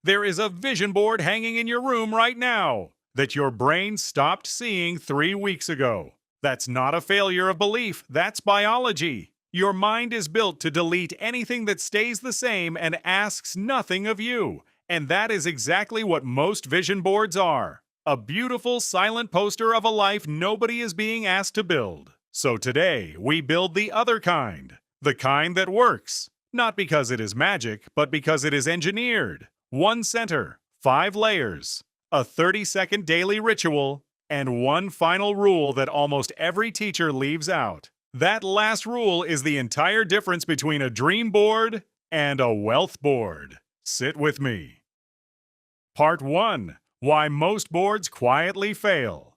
There is a vision board hanging in your room right now that your brain stopped seeing 3 weeks ago. That's not a failure of belief, that's biology. Your mind is built to delete anything that stays the same and asks nothing of you. And that is exactly what most vision boards are. A beautiful, silent poster of a life nobody is being asked to build. So today, we build the other kind. The kind that works. Not because it is magic, but because it is engineered. 1 center, 5 layers, a 30-second daily ritual, and one final rule that almost every teacher leaves out. That last rule is the entire difference between a dream board and a wealth board. Sit with me. Part 1. Why most boards quietly fail.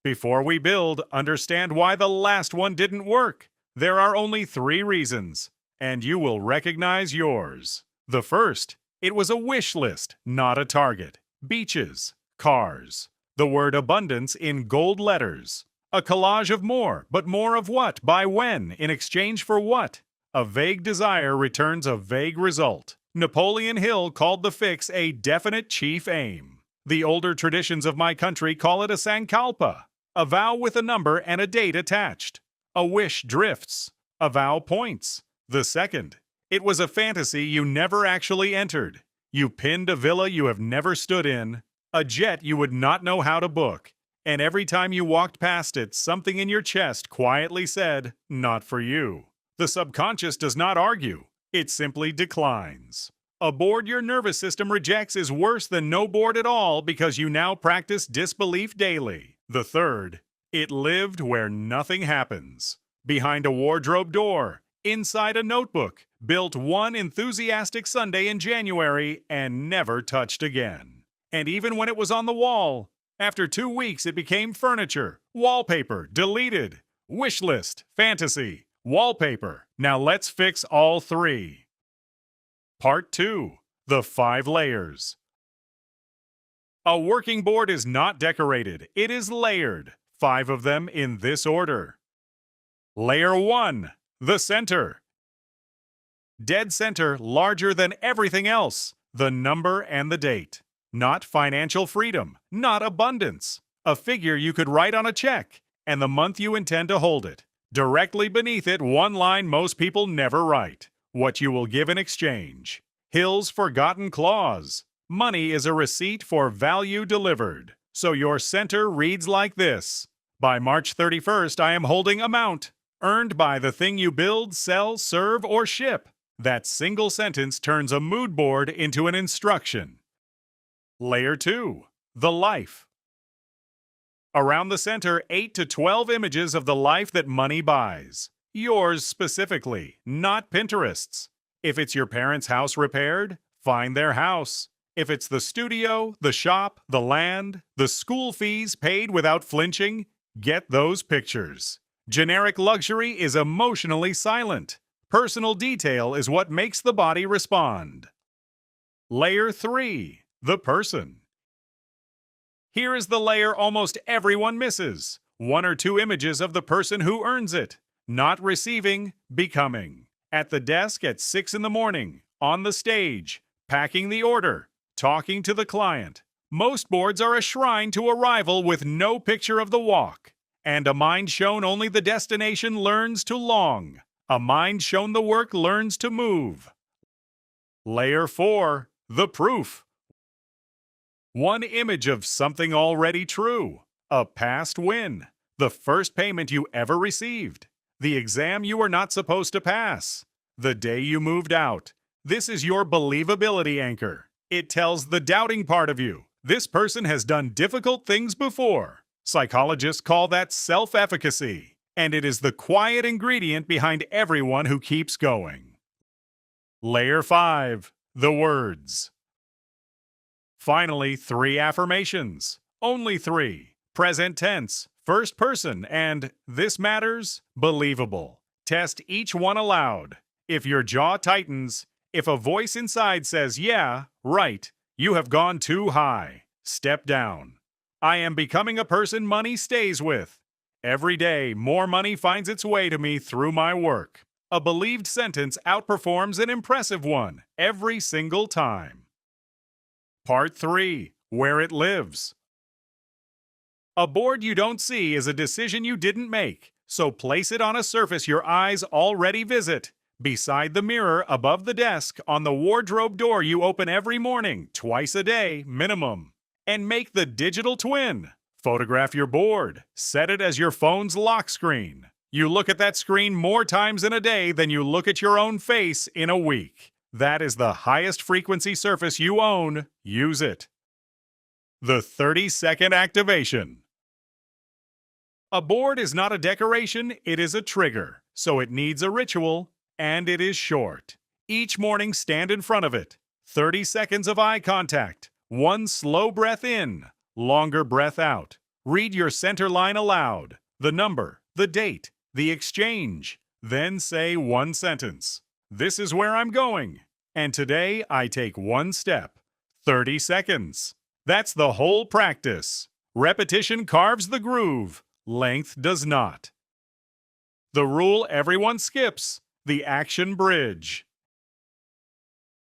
Before we build, understand why the last one didn't work. There are only 3 reasons, and you will recognize yours. The first, it was a wish list, not a target. Beaches, cars, the word abundance in gold letters. A collage of more, but more of what, by when, in exchange for what? A vague desire returns a vague result. Napoleon Hill called the fix a definite chief aim. The older traditions of my country call it a sankalpa, a vow with a number and a date attached. A wish drifts, a vow points. The second, it was a fantasy you never actually entered. You pinned a villa you have never stood in, a jet you would not know how to book, and every time you walked past it, something in your chest quietly said, not for you. The subconscious does not argue, it simply declines. A board your nervous system rejects is worse than no board at all because you now practice disbelief daily. The third, it lived where nothing happens. Behind a wardrobe door, inside a notebook, built one enthusiastic Sunday in January and never touched again. And even when it was on the wall, after 2 weeks it became furniture, wallpaper, deleted, wish list, fantasy, wallpaper. Now let's fix all 3. Part 2. The 5 layers. A working board is not decorated, it is layered. 5 of them in this order. Layer 1. The center. Dead center, larger than everything else. The number and the date. Not financial freedom, not abundance. A figure you could write on a check, and the month you intend to hold it. Directly beneath it, one line most people never write. What you will give in exchange. Hill's forgotten clause. Money is a receipt for value delivered. So your center reads like this. By March 31st, I am holding amount. Earned by the thing you build, sell, serve, or ship. That single sentence turns a mood board into an instruction. Layer 2. The life. Around the center, 8 to 12 images of the life that money buys. Yours specifically, not Pinterest's. If it's your parents' house repaired, find their house. If it's the studio, the shop, the land, the school fees paid without flinching, get those pictures. Generic luxury is emotionally silent. Personal detail is what makes the body respond. Layer 3. The person. Here is the layer almost everyone misses. 1 or 2 images of the person who earns it. Not receiving, becoming. At the desk at 6 in the morning, on the stage, packing the order, talking to the client. Most boards are a shrine to arrival with no picture of the walk. And a mind shown only the destination learns to long. A mind shown the work learns to move. Layer 4. The proof. 1 image of something already true. A past win. The first payment you ever received. The exam you were not supposed to pass. The day you moved out. This is your believability anchor. It tells the doubting part of you. This person has done difficult things before. Psychologists call that self-efficacy. And it is the quiet ingredient behind everyone who keeps going. Layer 5. The words. Finally, 3 affirmations. Only 3. Present tense, first person, and this matters, believable. Test each one aloud. If your jaw tightens, if a voice inside says, yeah, right, you have gone too high. Step down. I am becoming a person money stays with. Every day, more money finds its way to me through my work. A believed sentence outperforms an impressive one every single time. Part 3. Where it lives. A board you don't see is a decision you didn't make, so place it on a surface your eyes already visit. Beside the mirror, above the desk, on the wardrobe door you open every morning, twice a day, minimum. And make the digital twin. Photograph your board. Set it as your phone's lock screen. You look at that screen more times in a day than you look at your own face in a week. That is the highest frequency surface you own. Use it. The 30-second activation. A board is not a decoration, it is a trigger. So it needs a ritual, and it is short. Each morning, stand in front of it. 30 seconds of eye contact. One slow breath in, longer breath out. Read your center line aloud. The number, the date, the exchange. Then say one sentence. This is where I'm going. And today I take one step. 30 seconds. That's the whole practice. Repetition carves the groove. Length does not. The rule everyone skips. The action bridge.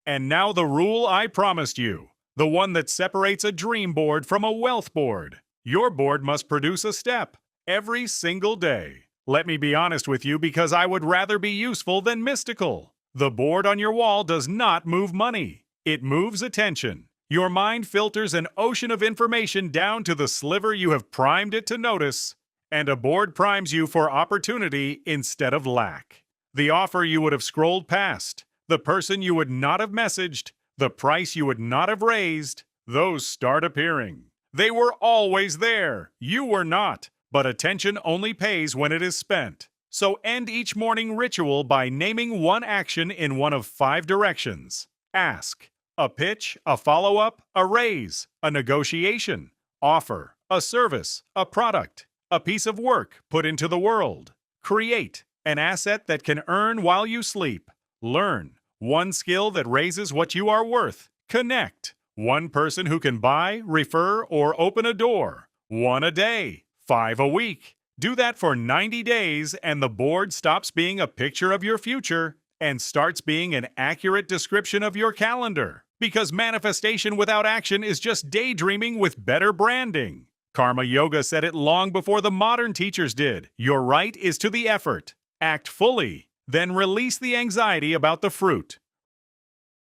And now the rule I promised you. The one that separates a dream board from a wealth board. Your board must produce a step every single day. Let me be honest with you because I would rather be useful than mystical. The board on your wall does not move money. It moves attention. Your mind filters an ocean of information down to the sliver you have primed it to notice, and a board primes you for opportunity instead of lack. The offer you would have scrolled past, the person you would not have messaged, the price you would not have raised, those start appearing. They were always there. You were not. But attention only pays when it is spent. So end each morning ritual by naming one action in one of 5 directions. Ask. A pitch, a follow-up, a raise, a negotiation, offer, a service, a product, a piece of work put into the world. Create. An asset that can earn while you sleep. Learn. One skill that raises what you are worth. Connect. One person who can buy, refer, or open a door. 1 a day. 5 a week. Do that for 90 days and the board stops being a picture of your future and starts being an accurate description of your calendar. Because manifestation without action is just daydreaming with better branding. Karma Yoga said it long before the modern teachers did. Your right is to the effort. Act fully. Then release the anxiety about the fruit.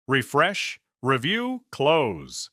Refresh, review, close.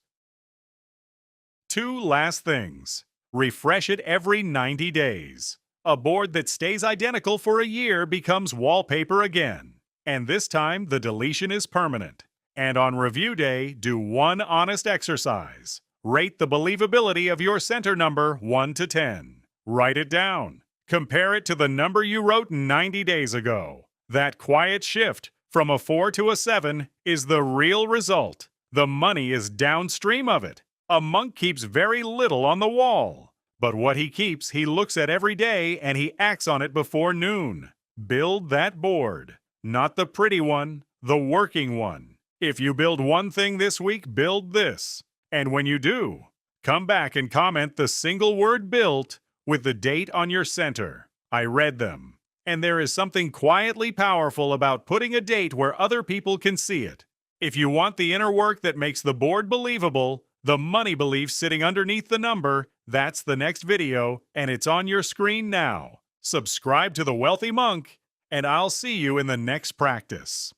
2 last things. Refresh it every 90 days. A board that stays identical for a year becomes wallpaper again. And this time, the deletion is permanent. And on review day, do one honest exercise. Rate the believability of your center number 1 to 10. Write it down. Compare it to the number you wrote 90 days ago. That quiet shift from a 4 to a 7 is the real result. The money is downstream of it. A monk keeps very little on the wall. But what he keeps, he looks at every day and he acts on it before noon. Build that board. Not the pretty one, the working one. If you build one thing this week, build this. And when you do, come back and comment the single word built with the date on your center. I read them. And there is something quietly powerful about putting a date where other people can see it. If you want the inner work that makes the board believable, the money belief sitting underneath the number, that's the next video, and it's on your screen now. Subscribe to The Wealthy Monk, and I'll see you in the next practice.